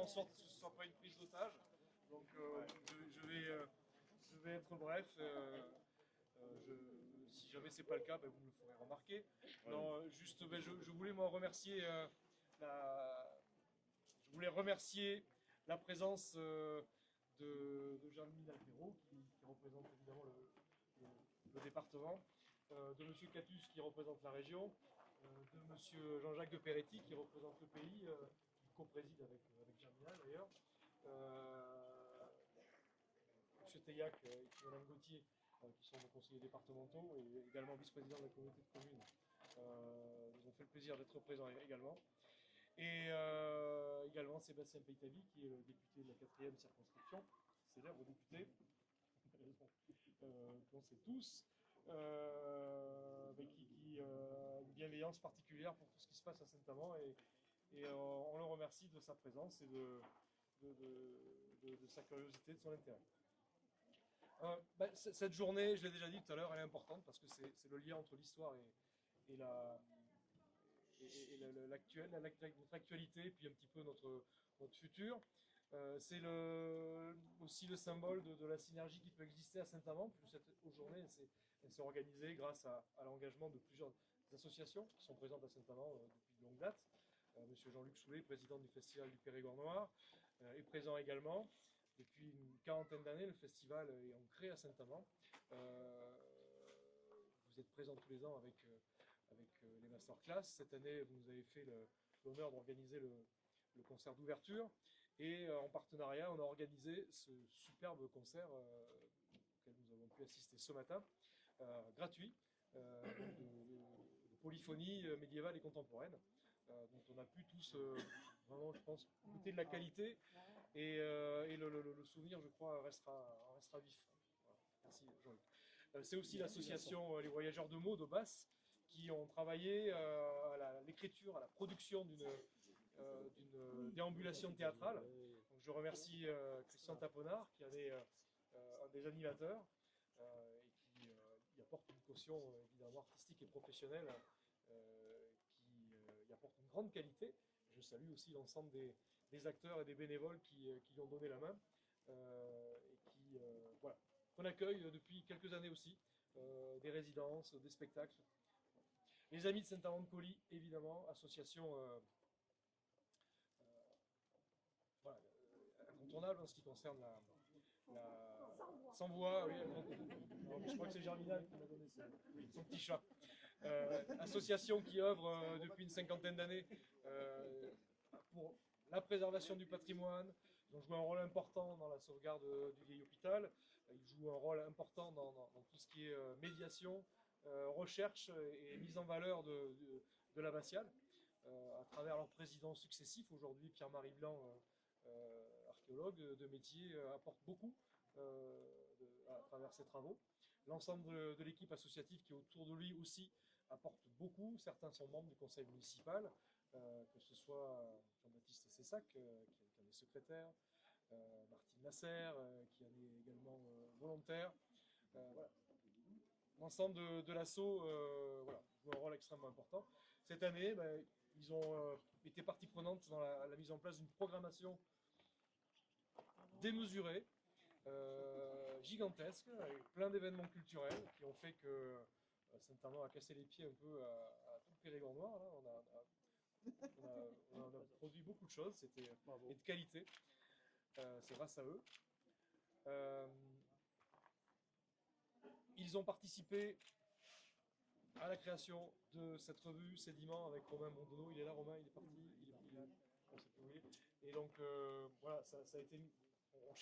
en sorte que ce ne soit pas une prise d'otage. Donc je vais être bref. Si jamais c'est pas le cas, ben, vous me le ferez remarquer. Non, juste, ben, je voulais moi remercier la, je voulais remercier la présence de Jean-Louis Alpero, qui représente évidemment le département, de M. Catus, qui représente la région, de M. Jean-Jacques de Peretti, qui représente le pays, qui co-préside avec Germinal d'ailleurs, M. Teillac et Mme Gauthier, qui sont nos conseillers départementaux et également vice-président de la communauté de communes. Ils ont fait le plaisir d'être présents également. Et également Sébastien Peitavi, qui est le député de la 4e circonscription, célèbre député, qu'on sait tous, mais qui a une bienveillance particulière pour tout ce qui se passe à Saint-Amand. Et on le remercie de sa présence et de sa curiosité, de son intérêt. Cette journée, je l'ai déjà dit tout à l'heure, elle est importante parce que c'est le lien entre l'histoire et notre actualité, puis un petit peu notre futur. C'est aussi le symbole de la synergie qui peut exister à Saint-Amand, puisque cette journée, elle s'est organisée grâce à l'engagement de plusieurs associations qui sont présentes à Saint-Amand depuis de longue date. Monsieur Jean-Luc Soulet, président du Festival du Périgord Noir, est présent également. Depuis une quarantaine d'années, le festival est ancré à Saint-Amand. Vous êtes présents tous les ans avec les masterclass. Cette année, vous nous avez fait l'honneur d'organiser le concert d'ouverture. Et en partenariat, on a organisé ce superbe concert auquel nous avons pu assister ce matin, gratuit, de polyphonie médiévale et contemporaine. Dont on a pu tous, vraiment, je pense, goûter de la qualité. Et le souvenir, je crois, restera vif. Voilà. Merci Jean-Luc. C'est aussi l'association Les Voyageurs de mots de Basse, qui ont travaillé à l'écriture, à la production d'une déambulation théâtrale. Donc je remercie Christian Taponard, qui en est un des animateurs, et qui y apporte une caution évidemment artistique et professionnelle qui y apporte une grande qualité. Je salue aussi l'ensemble des acteurs et des bénévoles qui y ont donné la main et voilà, qu'on accueille depuis quelques années aussi, des résidences, des spectacles. Les Amis de Saint-Amand-de-Coly, évidemment, association voilà, incontournable en ce qui concerne sans voix, oui, je crois que c'est Germinal qui m'a donné son petit chat. Association qui œuvre depuis une cinquantaine d'années pour la préservation du patrimoine. Ils ont joué un rôle important dans la sauvegarde du vieil hôpital. Ils jouent un rôle important dans tout ce qui est médiation, recherche et mise en valeur de l'abbatiale, à travers leurs présidents successifs. Aujourd'hui, Pierre-Marie Blanc, archéologue de métier, apporte beaucoup à travers ses travaux. L'ensemble de l'équipe associative qui est autour de lui aussi apporte beaucoup. Certains sont membres du conseil municipal, que ce soit Jean-Baptiste Sessac, qui en est secrétaire, Martine Lasserre, qui en est également volontaire. Voilà. L'ensemble de l'assaut voilà, joue un rôle extrêmement important. Cette année, ils ont été partie prenante dans la mise en place d'une programmation démesurée, gigantesque, avec plein d'événements culturels qui ont fait que Saint-Amand a cassé les pieds un peu à tout le Périgord Noir. Là. On a produit beaucoup de choses, et de qualité. C'est grâce à eux. Ils ont participé à la création de cette revue Sédiment avec Romain Mondonneau. Il est là, Romain, il est parti, il est là. On sait plus où il est. Et donc voilà, ça a été. On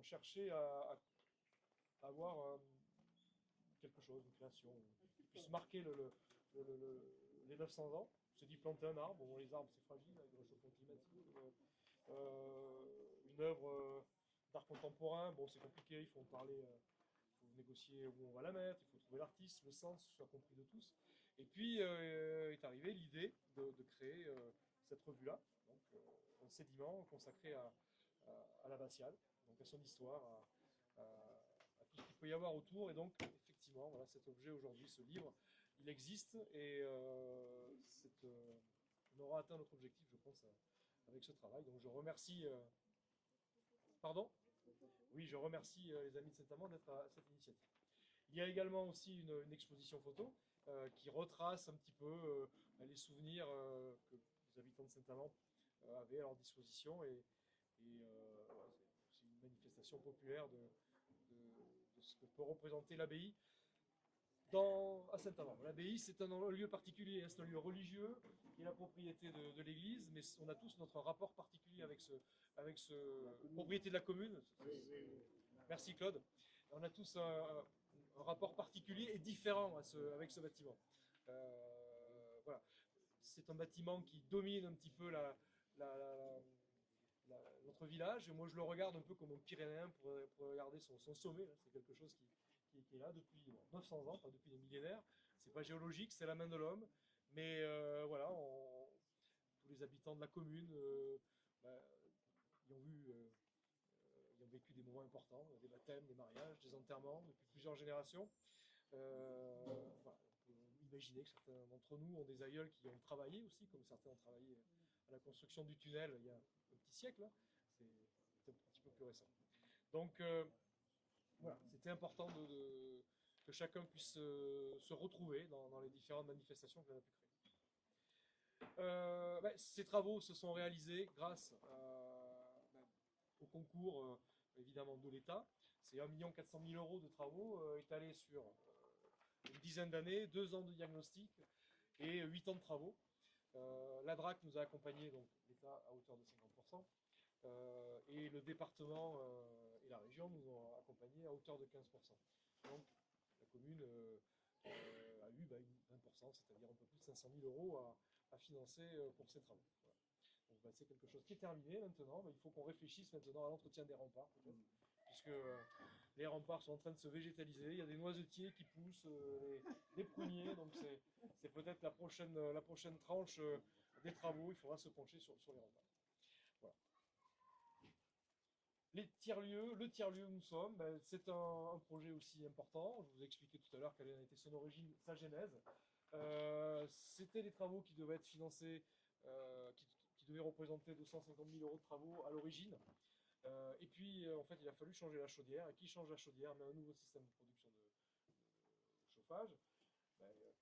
cherchait à avoir quelque chose, une création qui puisse marquer les 900 ans. On s'est dit planter un arbre. Bon, les arbres c'est fragile avec le réchauffement climatique. Une œuvre d'art contemporain, bon c'est compliqué, il faut en parler. Il faut négocier où on va la mettre, il faut trouver l'artiste, le sens soit compris de tous. Et puis est arrivée l'idée de créer cette revue-là, donc un sédiment consacré à l'abbatiale, donc à son histoire, à tout ce qu'il peut y avoir autour. Et donc effectivement, voilà, cet objet aujourd'hui, ce livre, il existe et on aura atteint notre objectif, je pense, avec ce travail. Donc je remercie... Pardon? Oui, je remercie les amis de Saint-Amand d'être à cette initiative. Il y a également aussi une exposition photo qui retrace un petit peu les souvenirs que les habitants de Saint-Amand avaient à leur disposition. Voilà, c'est une manifestation populaire de ce que peut représenter l'abbaye à Saint-Amand. L'abbaye, c'est un lieu particulier, c'est un lieu religieux qui est la propriété de l'Église, mais on a tous notre rapport particulier avec ce propriété de la commune. Merci Claude. On a tous un rapport particulier et différent avec ce bâtiment. Voilà. C'est un bâtiment qui domine un petit peu notre village, et moi je le regarde un peu comme un Pyrénéen pour regarder son sommet. C'est quelque chose qui est là depuis 900 ans, pas depuis des millénaires. C'est pas géologique, c'est la main de l'homme, mais voilà, tous les habitants de la commune y ont vécu des moments importants, des baptêmes, des mariages, des enterrements depuis plusieurs générations. Voilà, on peut imaginer que certains d'entre nous ont des aïeuls qui ont travaillé aussi, comme certains ont travaillé à la construction du tunnel il y a un petit siècle. Hein. C'est un petit peu plus récent. Donc voilà, c'était important que chacun puisse se retrouver dans les différentes manifestations qu'on a pu créer. Ces travaux se sont réalisés grâce au concours évidemment de l'État. C'est 1 400 000 € de travaux étalés sur une dizaine d'années, 2 ans de diagnostic et 8 ans de travaux. La DRAC nous a accompagnés, donc l'État à hauteur de 50%, et le département et la région nous ont accompagnés à hauteur de 15%. Donc la commune a eu 20%, c'est-à-dire un peu plus de 500 000 € à financer pour ces travaux. Voilà. Donc c'est quelque chose qui est terminé maintenant, mais il faut qu'on réfléchisse maintenant à l'entretien des remparts, peut-être, puisque les remparts sont en train de se végétaliser, il y a des noisetiers qui poussent, des pruniers, donc c'est peut-être la prochaine tranche des travaux, il faudra se pencher sur les remparts. Voilà. Le tiers-lieu où nous sommes, c'est un projet aussi important. Je vous ai expliqué tout à l'heure quelle a été son origine, sa genèse. C'était les travaux qui devaient être financés, qui devaient représenter 250 000 € de travaux à l'origine. Et puis, en fait, il a fallu changer la chaudière. Et qui change la chaudière? Mais un nouveau système de production de chauffage.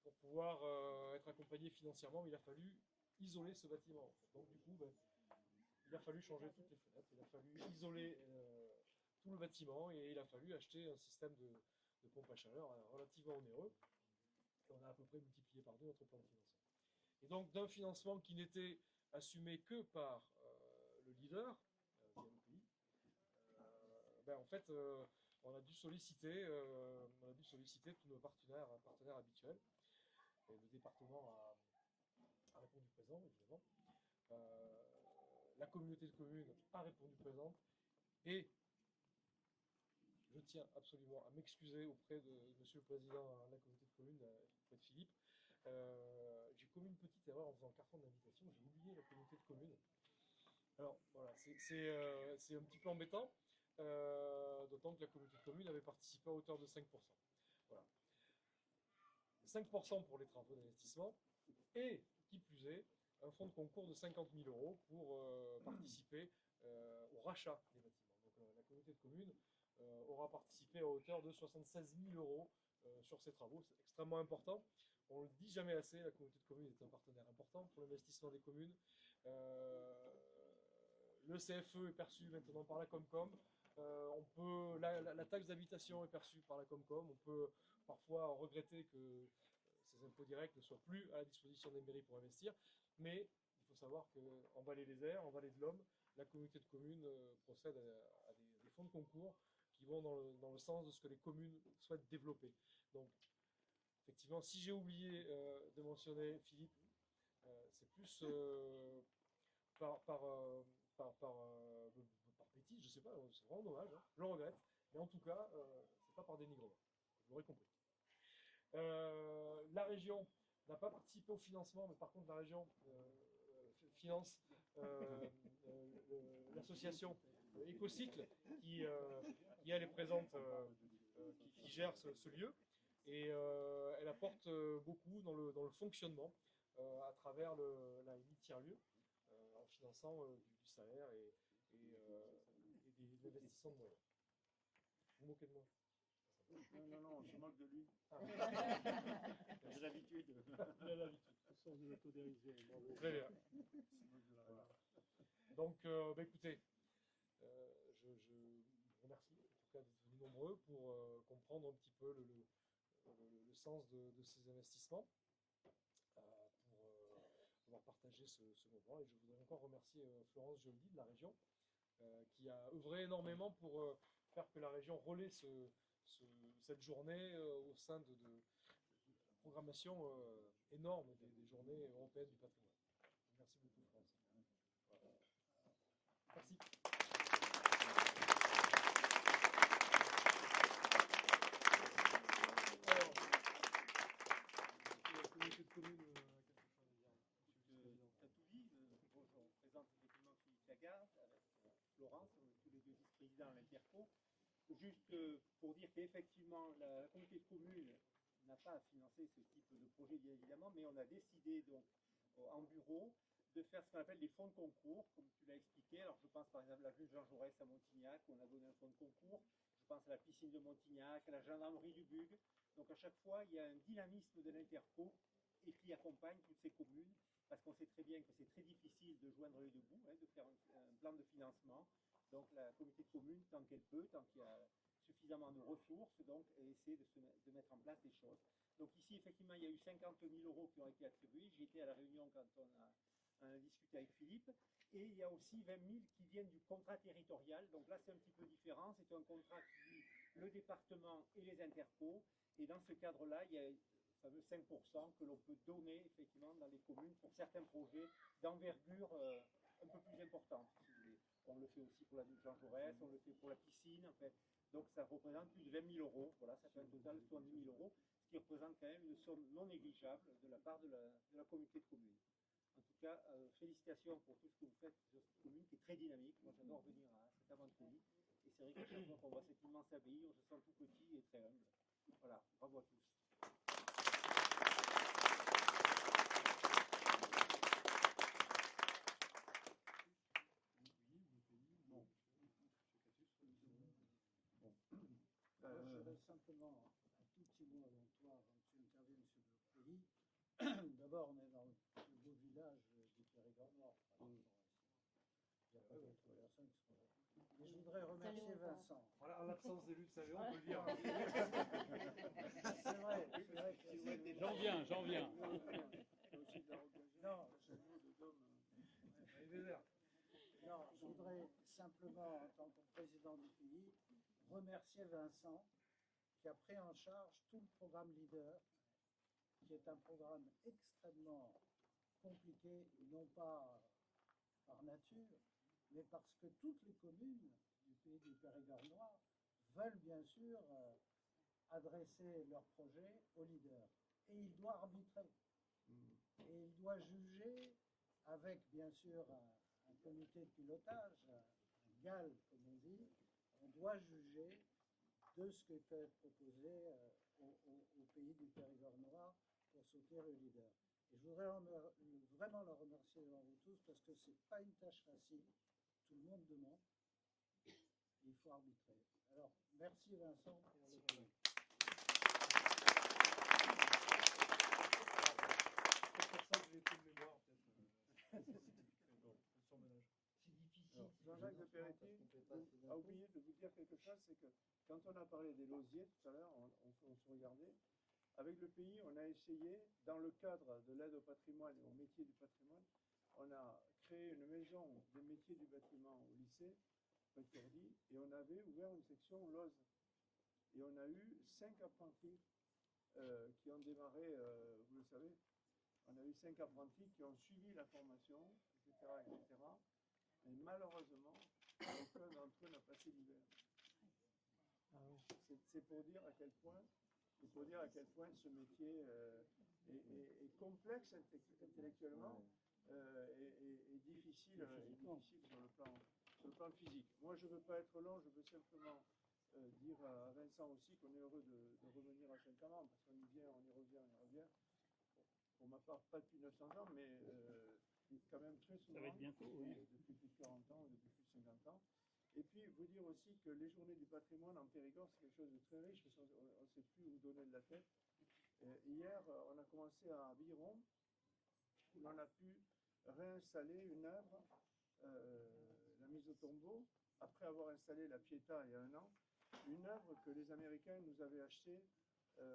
Pour pouvoir être accompagné financièrement, il a fallu isoler ce bâtiment. En fait. Donc, du coup, il a fallu changer toutes les fenêtres, il a fallu isoler tout le bâtiment et il a fallu acheter un système de pompe à chaleur relativement onéreux. Et on a à peu près multiplié par 2 notre plan de financement. Et donc, d'un financement qui n'était assumé que par le leader, via le pays, en fait, on a dû solliciter tous nos partenaires habituels. Et le département a répondu présent, évidemment. La communauté de communes a répondu présente. Et je tiens absolument à m'excuser auprès de Monsieur le Président de la communauté de communes, auprès de Philippe. J'ai commis une petite erreur en faisant le carton d'invitation. J'ai oublié la communauté de communes. Alors voilà, c'est un petit peu embêtant, d'autant que la communauté de communes avait participé à hauteur de 5%. Voilà. 5% pour les travaux d'investissement et, qui plus est, un fonds de concours de 50 000 € pour participer au rachat des bâtiments. Donc la communauté de communes aura participé à hauteur de 76 000 € sur ces travaux. C'est extrêmement important. On ne le dit jamais assez, la communauté de communes est un partenaire important pour l'investissement des communes. Le CFE est perçu maintenant par la Comcom. La taxe d'habitation est perçue par la Comcom. On peut parfois regretter que ces impôts directs ne soient plus à la disposition des mairies pour investir, mais il faut savoir qu'en Vallée-les-Airs, en Vallée de l'Homme, la communauté de communes procède à des fonds de concours qui vont dans le sens de ce que les communes souhaitent développer. Donc, effectivement, si j'ai oublié de mentionner Philippe, c'est plus par bêtise, je ne sais pas, c'est vraiment dommage, hein, je le regrette, mais en tout cas, c'est pas par dénigrement, vous l'aurez compris. La région n'a pas participé au financement, mais par contre la région finance l'association Écocycle qui elle est présente, qui gère ce lieu, et elle apporte beaucoup dans le fonctionnement à travers la tiers-lieu. en finançant du salaire et de l'investissement de moyens. Vous vous moquez de moi? Non, on se moque de lui. Ah. J'ai l'habitude. Il a l'habitude. Sans de l'autodérision. Très bien. Voilà. Donc, écoutez, je vous remercie en tout cas d'être venus nombreux pour comprendre un petit peu le sens de ces investissements, pour avoir partagé ce moment. Et je voudrais encore remercier Florence Joldy de la région, qui a œuvré énormément pour faire que la région relaie cette journée au sein de la programmation énorme des journées européennes du patrimoine. Merci beaucoup, Florence. Voilà. Merci. La communauté de communes a quelque chose à dire. Tu as tout dit. Bon, je représente effectivement Philippe Lagarde avec Florence, on est tous les deux vice-présidents à l'Interco. Juste pour dire qu'effectivement, la communauté de communes n'a pas à financer ce type de projet, bien évidemment, mais on a décidé donc en bureau de faire ce qu'on appelle des fonds de concours, comme tu l'as expliqué. Alors je pense par exemple à la rue Jean Jaurès à Montignac, où on a donné un fonds de concours. Je pense à la piscine de Montignac, à la gendarmerie du Bug. Donc à chaque fois, il y a un dynamisme de l'Interco et qui accompagne toutes ces communes, parce qu'on sait très bien que c'est très difficile de joindre les deux bouts, de faire un plan de financement. Donc la communauté de communes, tant qu'elle peut, tant qu'il y a suffisamment de ressources, donc essaie de mettre en place des choses. Donc ici, effectivement, il y a eu 50 000 € qui ont été attribués. J'étais à la réunion quand on a discuté avec Philippe. Et il y a aussi 20 000 qui viennent du contrat territorial. Donc là, c'est un petit peu différent. C'est un contrat qui lie le département et les intercos. Et dans ce cadre-là, il y a le fameux 5% que l'on peut donner effectivement dans les communes pour certains projets d'envergure un peu plus importante. Si vous voulez. On le fait aussi pour la Jean Jaurès, on le fait pour la piscine, en fait. Donc ça représente plus de 20 000 €. Voilà, ça fait un total de 70 000 €, ce qui représente quand même une somme non négligeable de la part de la communauté de communes. En tout cas, félicitations pour tout ce que vous faites sur cette commune qui est très dynamique. Moi, j'adore venir à cette aventure. Et c'est vrai que chaque fois qu'on voit cette immense abbaye, on se sent tout petit et très humble. Voilà, bravo à tous. Je voudrais simplement un tout petit mot avant toi, avant que tu interviennes sur notre pays. D'abord, on est dans le plus beau village du Périgord Nord. Il n'y a pas d'autres personnes qui sont là. Mais je voudrais remercier Vincent. Voilà, en l'absence d'élus de Saint-Léon, on peut le dire. C'est vrai que J'en viens. Non, Les déserts. non, je voudrais simplement, en tant que président du pays, remercier Vincent qui a pris en charge tout le programme Leader, qui est un programme extrêmement compliqué, non pas par nature, mais parce que toutes les communes du pays du Périgord Noir veulent bien sûr adresser leurs projets au leader. Et il doit arbitrer. Et il doit juger avec bien sûr un comité de pilotage, un GAL comme on dit. On doit juger de ce qui peut être proposé au pays du Périgord Noir pour soutenir le leader. Et je voudrais vraiment le remercier devant vous tous parce que ce n'est pas une tâche facile. Tout le monde demande. Et il faut arbitrer. Alors, merci Vincent pour le pays. C'est pour ça que j'ai plus de mémoire, peut-être. C'est difficile. Jean-Jacques de Peretti a oublié de vous dire quelque chose, c'est que quand on a parlé des losiers tout à l'heure, on se regardait. Avec le pays, on a essayé, dans le cadre de l'aide au patrimoine et aux métiers du patrimoine, on a créé une maison des métiers du bâtiment au lycée, Petit-Ordi, et on avait ouvert une section Lose. Et on a eu 5 apprentis qui ont démarré, vous le savez, on a eu 5 apprentis qui ont suivi la formation, etc., etc. Mais malheureusement, aucun d'entre eux n'a passé l'hiver. C'est pour dire à quel point ce métier est complexe intellectuellement et difficile sur le plan physique. Moi, je ne veux pas être long, je veux simplement dire à Vincent aussi qu'on est heureux de revenir à Saint-Amand, parce qu'on y vient, on y revient. Pour ma part, pas depuis 900 ans, mais quand même très très souvent. Ça va être bientôt, oui. Depuis plus de 40 ans, depuis plus de 50 ans. Et puis, vous dire aussi que les journées du patrimoine en Périgord, c'est quelque chose de très riche, parce qu'on ne sait plus où donner de la tête. Hier, on a commencé à Biron, où on a pu réinstaller une œuvre, la mise au tombeau, après avoir installé la Pietà il y a 1 an, une œuvre que les Américains nous avaient achetée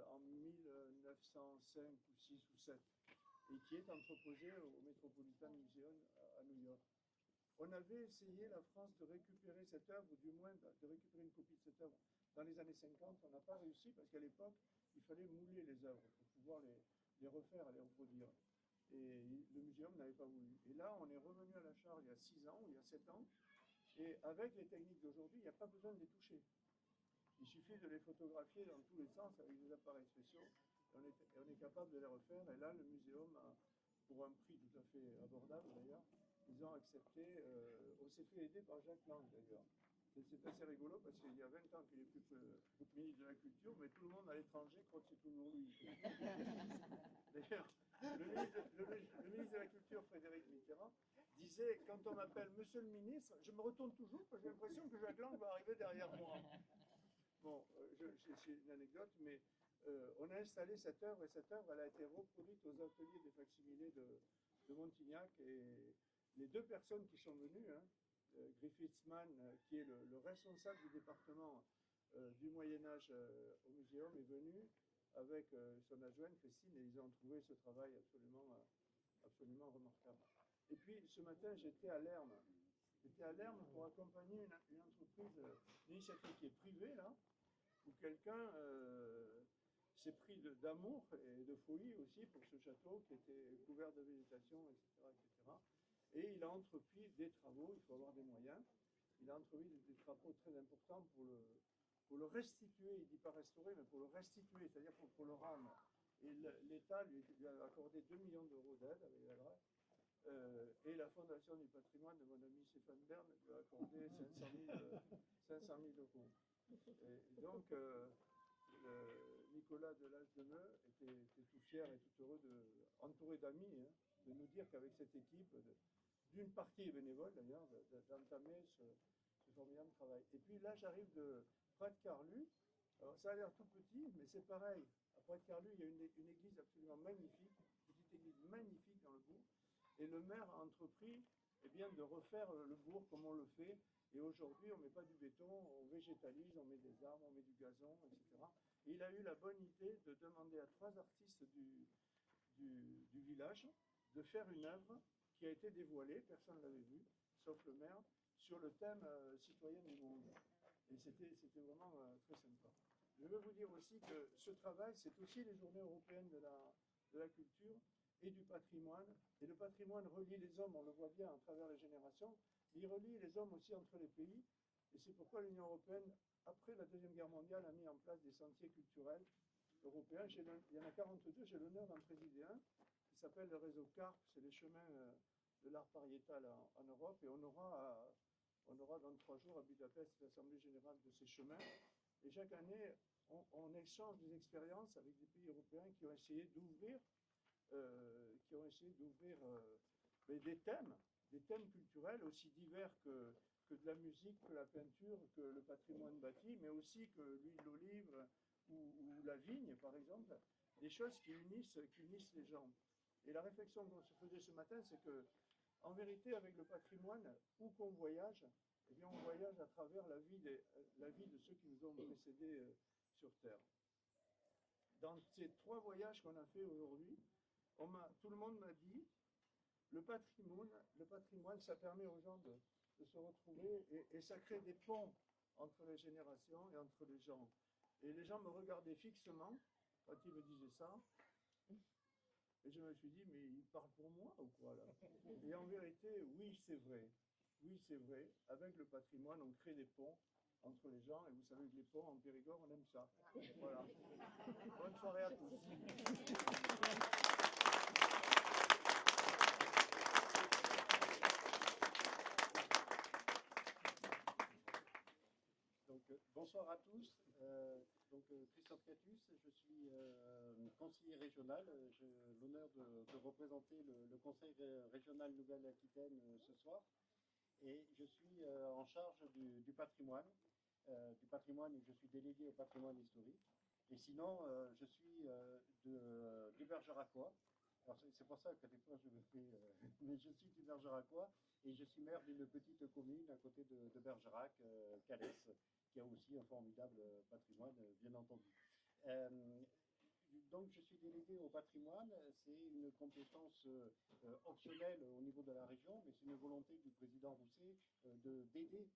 en 1905 ou 6 ou 7, et qui est entreposée au Metropolitan Museum à New York. On avait essayé, la France, de récupérer cette œuvre, ou du moins de récupérer une copie de cette œuvre dans les années 50. On n'a pas réussi parce qu'à l'époque, il fallait mouler les œuvres pour pouvoir les refaire, les reproduire. Et le muséum n'avait pas voulu. Et là, on est revenu à la charge il y a 6 ans, ou il y a 7 ans, et avec les techniques d'aujourd'hui, il n'y a pas besoin de les toucher. Il suffit de les photographier dans tous les sens avec des appareils spéciaux, et on est capable de les refaire. Et là, le muséum, pour un prix tout à fait abordable d'ailleurs, ils ont accepté, on s'est fait aider par Jacques Lang d'ailleurs. C'est assez rigolo parce qu'il y a 20 ans qu'il est plus ministre de la Culture, mais tout le monde à l'étranger croit que c'est toujours lui. D'ailleurs, le ministre de la Culture, Frédéric Mitterrand, disait, quand on m'appelle Monsieur le ministre, je me retourne toujours parce que j'ai l'impression que Jacques Lang va arriver derrière moi. Bon, c'est une anecdote, mais on a installé cette œuvre, et cette œuvre, elle a été reproduite aux ateliers des facsimilés de Montignac, et les 2 personnes qui sont venues, hein, Griffithsman, qui est le responsable du département du Moyen-Âge au muséum, est venu avec son adjointe Christine, et ils ont trouvé ce travail absolument remarquable. Et puis, ce matin, j'étais à Lerme. J'étais à Lerme pour accompagner une entreprise, une initiative qui est privée, là, où quelqu'un s'est pris d'amour et de folie aussi pour ce château qui était couvert de végétation, etc., etc. Et il a entrepris des travaux, il faut avoir des moyens, il a entrepris des travaux très importants pour le restituer, il ne dit pas restaurer, mais pour le restituer, c'est-à-dire pour le rendre. Et l'État lui a accordé 2 millions d'euros d'aide avec la DRAC, et la Fondation du patrimoine de mon ami Stéphane Bern lui a accordé 500 000 euros. Et donc, Nicolas de l'Âge de Meux était tout fier et tout heureux, entouré d'amis, hein, de nous dire qu'avec cette équipe, d'une partie bénévole d'ailleurs, d'entamer ce formidable travail. Et puis là, j'arrive de Prat-Carlu. Alors, ça a l'air tout petit, mais c'est pareil. À Prat-Carlu, il y a une église absolument magnifique, une petite église magnifique dans le bourg. Et le maire a entrepris de refaire le bourg comme on le fait. Et aujourd'hui, on ne met pas du béton, on végétalise, on met des arbres, on met du gazon, etc. Et il a eu la bonne idée de demander à 3 artistes du village de faire une œuvre qui a été dévoilée, personne ne l'avait vue, sauf le maire, sur le thème citoyen du monde. Et c'était vraiment très sympa. Je veux vous dire aussi que ce travail, c'est aussi les journées européennes de la culture et du patrimoine. Et le patrimoine relie les hommes, on le voit bien à travers les générations, mais il relie les hommes aussi entre les pays. Et c'est pourquoi l'Union européenne, après la Deuxième Guerre mondiale, a mis en place des sentiers culturels européens. Il y en a 42, j'ai l'honneur d'en présider un, qui s'appelle le réseau CARP, c'est les chemins de l'art pariétal en Europe. Et on aura dans 3 jours à Budapest l'Assemblée générale de ces chemins. Et chaque année, on échange des expériences avec des pays européens qui ont essayé d'ouvrir des thèmes culturels aussi divers que de la musique, que la peinture, que le patrimoine bâti, mais aussi que l'huile d'olive ou la vigne, par exemple, des choses qui unissent les gens. Et la réflexion qu'on se faisait ce matin, c'est que, en vérité, avec le patrimoine, où qu'on voyage, eh bien, on voyage à travers la vie de ceux qui nous ont précédés sur Terre. Dans ces 3 voyages qu'on a fait aujourd'hui, tout le monde m'a dit, le patrimoine, ça permet aux gens de se retrouver et ça crée des ponts entre les générations et entre les gens. Et les gens me regardaient fixement quand ils me disaient ça. Et je me suis dit, mais il parle pour moi ou quoi là? Et en vérité, oui, c'est vrai. Oui, c'est vrai. Avec le patrimoine, on crée des ponts entre les gens. Et vous savez que les ponts en Périgord, on aime ça. Voilà. Bonne soirée à tous. Donc, bonsoir à tous. Christophe Catus, je suis conseiller conseiller régional. J'ai l'honneur de représenter le conseil régional Nouvelle-Aquitaine ce soir. Et je suis en charge du patrimoine. Je suis délégué au patrimoine historique. Et sinon, je suis du Bergeracois. Alors c'est pour ça que des fois je me fais... mais je suis du Bergeracois et je suis maire d'une petite commune à côté de Bergerac, Calès, qui a aussi un formidable patrimoine, bien entendu. Donc je suis délégué au patrimoine, c'est une compétence optionnelle au niveau de la région, mais c'est une volonté du président Rousset d'aider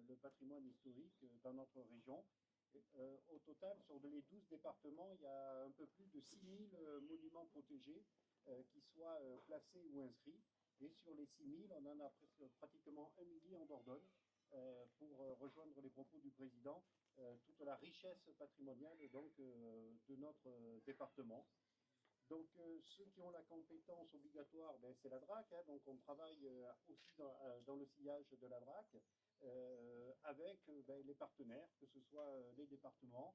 le patrimoine historique dans notre région. Au total, sur les 12 départements, il y a un peu plus de 6000 monuments protégés qui soient classés ou inscrits. Et sur les 6000, on en a pratiquement 1 millier en Dordogne, pour rejoindre les propos du président, toute la richesse patrimoniale donc, de notre département. Donc ceux qui ont la compétence obligatoire, ben, c'est la DRAC, hein, donc on travaille aussi dans le sillage de la DRAC, avec ben, les partenaires, que ce soit les départements,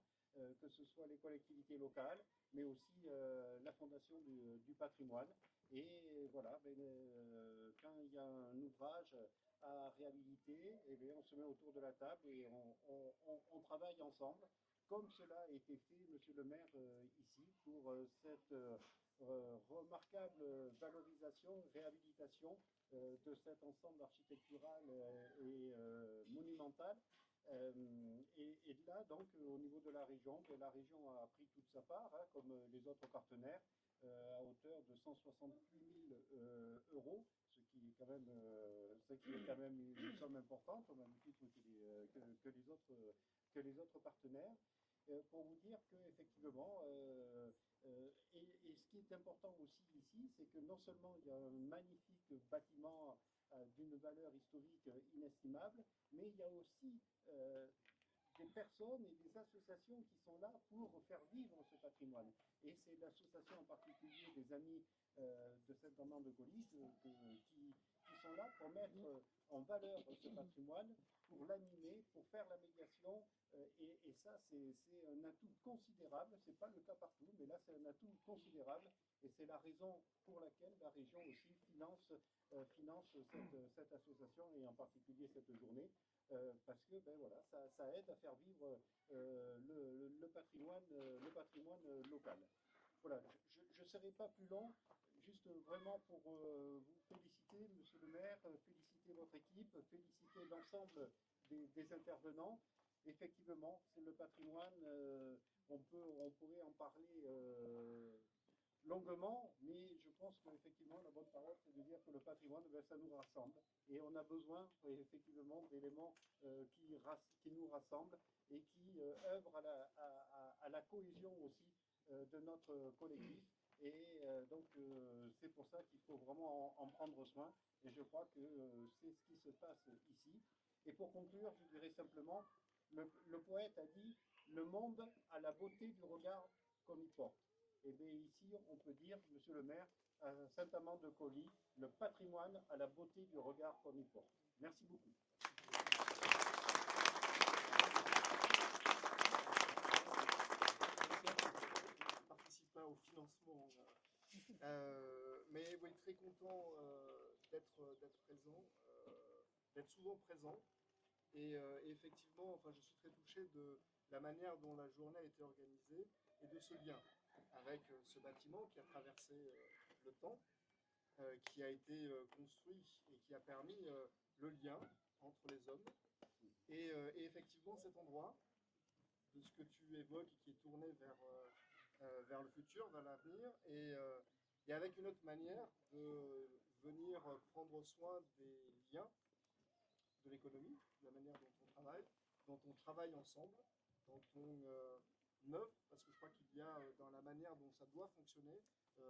que ce soit les collectivités locales, mais aussi la Fondation du patrimoine. Et voilà, ben, quand il y a un ouvrage à réhabiliter, eh bien, on se met autour de la table et on travaille ensemble, comme cela a été fait, monsieur le maire, ici, pour cette remarquable valorisation, réhabilitation de cet ensemble architectural et monumental. Et là, donc, au niveau de la région a pris toute sa part, hein, comme les autres partenaires, à hauteur de 168 000 euros, ce qui est quand même une somme importante, au même titre que les autres partenaires. Pour vous dire qu'effectivement, et ce qui est important aussi ici, c'est que non seulement il y a un magnifique bâtiment d'une valeur historique inestimable, mais il y a aussi des personnes et des associations qui sont là pour faire vivre ce patrimoine. Et c'est l'association en particulier des Amis de Saint-Amand-de-Coly qui sont là pour mettre en valeur ce patrimoine, pour l'animer, pour faire la médiation. Et ça, c'est un atout considérable. Ce n'est pas le cas partout, mais là, c'est un atout considérable. Et c'est la raison pour laquelle la région aussi finance cette association et en particulier cette journée. Parce que ben voilà, ça aide à faire vivre le patrimoine local. Voilà, je ne serai pas plus long, juste vraiment pour vous féliciter, monsieur le maire, féliciter votre équipe, féliciter l'ensemble des intervenants. Effectivement, c'est le patrimoine, on pourrait en parler longuement, mais je pense qu'effectivement, la bonne parole, c'est de dire que le patrimoine, ben, ça nous rassemble. Et on a besoin, effectivement, d'éléments qui nous rassemblent et qui œuvrent à la cohésion aussi de notre collectif. Et donc, c'est pour ça qu'il faut vraiment en prendre soin. Et je crois que c'est ce qui se passe ici. Et pour conclure, je dirais simplement, le poète a dit « Le monde a la beauté du regard qu'on y porte ». Et bien ici, on peut dire, monsieur le maire, à Saint-Amand-de-Coly, le patrimoine a la beauté du regard qu'on y porte. Merci beaucoup. Je ne participe pas au financement, mais oui, très content d'être présent, d'être souvent présent. Et effectivement, enfin, je suis très touché de la manière dont la journée a été organisée et de ce lien avec ce bâtiment qui a traversé le temps, qui a été construit et qui a permis le lien entre les hommes. Et effectivement, cet endroit, de ce que tu évoques et qui est tourné vers le futur, vers l'avenir, et avec une autre manière de venir prendre soin des liens de l'économie, de la manière dont on travaille ensemble, dont on œuvre, parce que je crois qu'il y a dans la manière dont ça doit fonctionner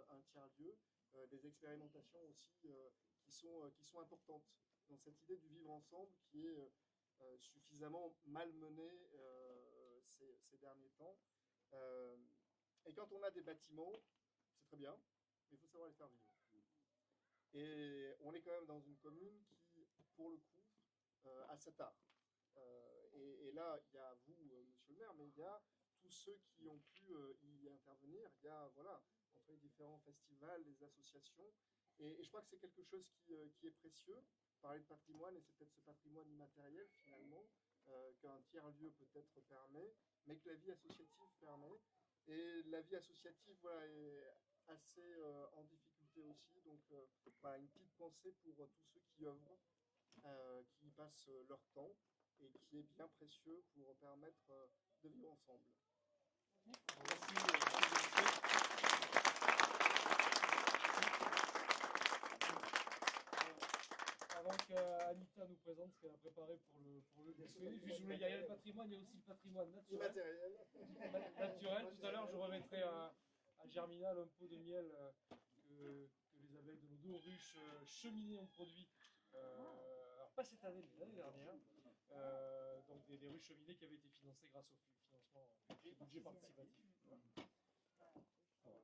un tiers-lieu, des expérimentations aussi qui sont importantes dans cette idée du vivre ensemble qui est suffisamment malmenée ces derniers temps. Et quand on a des bâtiments, c'est très bien, mais il faut savoir les faire vivre. Et on est quand même dans une commune qui, pour le coup, a cet art. Et là, il y a vous, monsieur le maire, mais il y a tous ceux qui ont pu y intervenir. Il y a, voilà, entre les différents festivals, les associations, et je crois que c'est quelque chose qui est précieux. Parler de patrimoine, et c'est peut-être ce patrimoine immatériel finalement, qu'un tiers-lieu peut-être permet, mais que la vie associative permet. Et la vie associative, voilà, est assez en difficulté aussi. Donc voilà, une petite pensée pour tous ceux qui œuvrent, qui y passent leur temps, et qui est bien précieux pour permettre de vivre ensemble. Avant qu'Anita nous présente ce qu'elle a préparé pour le défilé, je voulais dire, il y a le patrimoine, il y a aussi le patrimoine naturel. Naturel. Tout à l'heure, je remettrai à Germinal un pot de miel que les abeilles de nos deux ruches cheminées ont produit. Alors pas cette année, mais l'année dernière. Donc des ruches cheminées qui avaient été financées grâce au financement du budget participatif. Voilà.